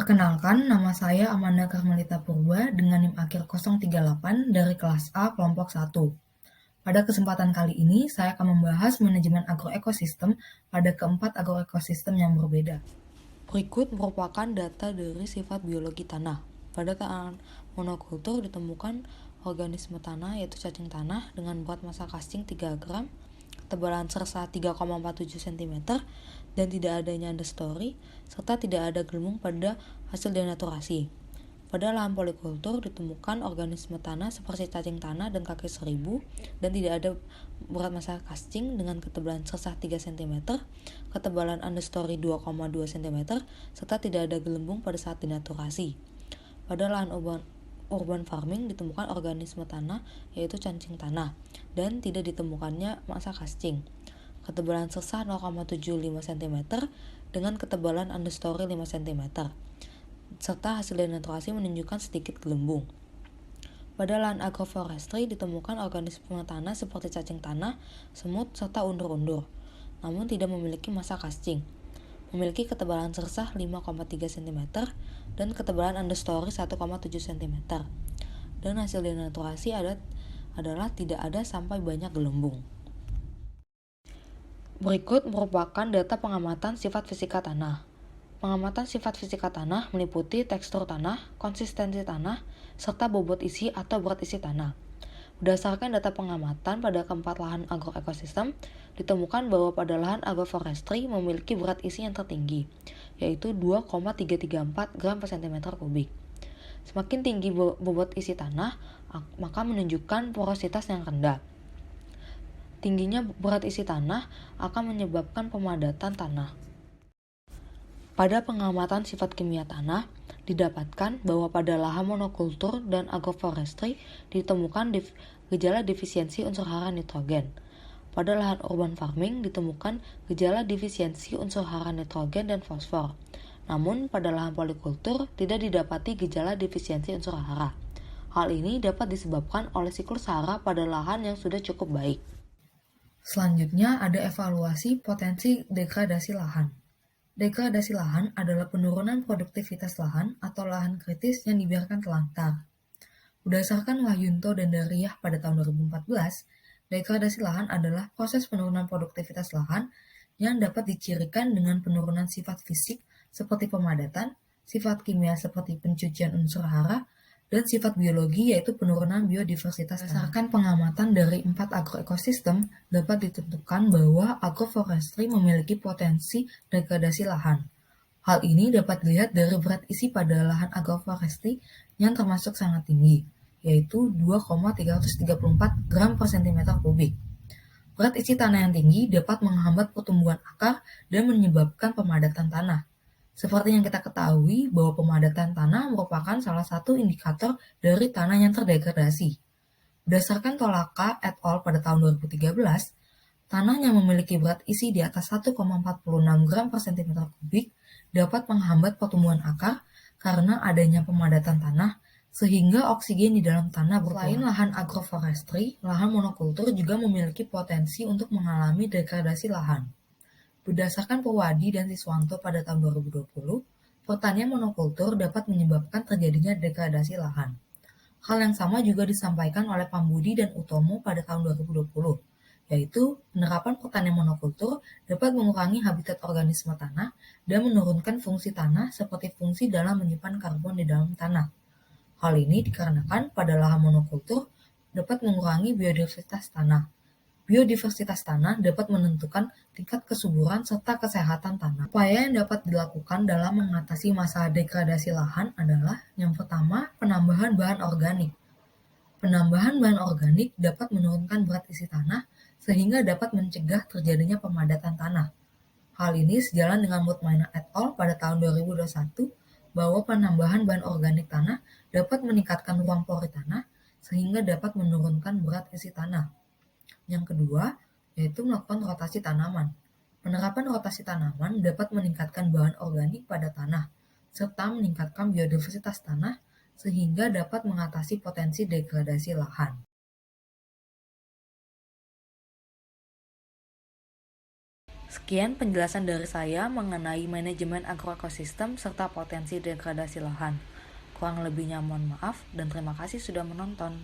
Perkenalkan, nama saya Amanda Karmelita Purba dengan NIM akhir 038 dari kelas A kelompok 1. Pada kesempatan kali ini, saya akan membahas manajemen agroekosistem pada keempat agroekosistem yang berbeda. Berikut merupakan data dari sifat biologi tanah. Pada tanah monokultur ditemukan organisme tanah yaitu cacing tanah dengan berat massa casting 3 gram, ketebalan sersa 3,47 cm, dan tidak adanya understory, serta tidak ada gelembung pada hasil denaturasi. Pada lahan polikultur ditemukan organisme tanah seperti cacing tanah dan kaki seribu dan tidak ada berat massa casting dengan ketebalan sersa 3 cm, ketebalan understory 2,2 cm, serta tidak ada gelembung pada saat denaturasi. Pada lahan urban farming ditemukan organisme tanah yaitu cacing tanah dan tidak ditemukannya massa casting. Ketebalan sersa 0,75 cm dengan ketebalan understory 5 cm. Serta hasil denaturasi menunjukkan sedikit gelembung. Pada lahan agroforestry ditemukan organisme tanah seperti cacing tanah, semut, serta undur-undur, namun tidak memiliki massa casting. Memiliki ketebalan sersa 5,3 cm dan ketebalan understory 1,7 cm. Dan hasil denaturasi adalah tidak ada sampai banyak gelembung. Berikut merupakan data pengamatan sifat fisika tanah. Pengamatan sifat fisika tanah meliputi tekstur tanah, konsistensi tanah, serta bobot isi atau berat isi tanah. Berdasarkan data pengamatan pada keempat lahan agroekosistem, ditemukan bahwa pada lahan agroforestry memiliki berat isi yang tertinggi, yaitu 2,334 gram per cm kubik. Semakin tinggi bobot isi tanah, maka menunjukkan porositas yang rendah. Tingginya berat isi tanah akan menyebabkan pemadatan tanah. Pada pengamatan sifat kimia tanah, didapatkan bahwa pada lahan monokultur dan agroforestry ditemukan gejala defisiensi unsur hara nitrogen. Pada lahan urban farming ditemukan gejala defisiensi unsur hara nitrogen dan fosfor. Namun pada lahan polikultur tidak didapati gejala defisiensi unsur hara. Hal ini dapat disebabkan oleh siklus hara pada lahan yang sudah cukup baik. Selanjutnya ada evaluasi potensi degradasi lahan. Degradasi lahan adalah penurunan produktivitas lahan atau lahan kritis yang dibiarkan telantar. Berdasarkan Wahyunto dan Daryah pada tahun 2014, degradasi lahan adalah proses penurunan produktivitas lahan yang dapat dicirikan dengan penurunan sifat fisik seperti pemadatan, sifat kimia seperti pencucian unsur hara, dan sifat biologi yaitu penurunan biodiversitas. Berdasarkan pengamatan dari 4 agroekosistem, dapat ditentukan bahwa agroforestry memiliki potensi degradasi lahan. Hal ini dapat dilihat dari berat isi pada lahan agroforestry yang termasuk sangat tinggi, yaitu 2,334 gram per cm kubik. Berat isi tanah yang tinggi dapat menghambat pertumbuhan akar dan menyebabkan pemadatan tanah. Seperti yang kita ketahui bahwa pemadatan tanah merupakan salah satu indikator dari tanah yang terdegradasi. Berdasarkan Tolaka et al. Pada tahun 2013, tanah yang memiliki berat isi di atas 1,46 gram per cm kubik dapat menghambat pertumbuhan akar karena adanya pemadatan tanah, sehingga oksigen di dalam tanah berkurang. Selain lahan agroforestry, lahan monokultur juga memiliki potensi untuk mengalami degradasi lahan. Berdasarkan Purwadi dan Siswanto pada tahun 2020, pertanian monokultur dapat menyebabkan terjadinya degradasi lahan. Hal yang sama juga disampaikan oleh Pambudi dan Utomo pada tahun 2020, yaitu penerapan pertanian monokultur dapat mengurangi habitat organisme tanah dan menurunkan fungsi tanah seperti fungsi dalam menyimpan karbon di dalam tanah. Hal ini dikarenakan pada lahan monokultur dapat mengurangi biodiversitas tanah. Biodiversitas tanah dapat menentukan tingkat kesuburan serta kesehatan tanah. Upaya yang dapat dilakukan dalam mengatasi masalah degradasi lahan adalah yang pertama, penambahan bahan organik. Penambahan bahan organik dapat menurunkan berat isi tanah sehingga dapat mencegah terjadinya pemadatan tanah. Hal ini sejalan dengan Mutmainah et al. Pada tahun 2021 bahwa penambahan bahan organik tanah dapat meningkatkan ruang pori tanah sehingga dapat menurunkan berat isi tanah. Yang kedua, yaitu melakukan rotasi tanaman. Penerapan rotasi tanaman dapat meningkatkan bahan organik pada tanah, serta meningkatkan biodiversitas tanah, sehingga dapat mengatasi potensi degradasi lahan. Sekian penjelasan dari saya mengenai manajemen agroekosistem serta potensi degradasi lahan. Kurang lebihnya mohon maaf dan terima kasih sudah menonton.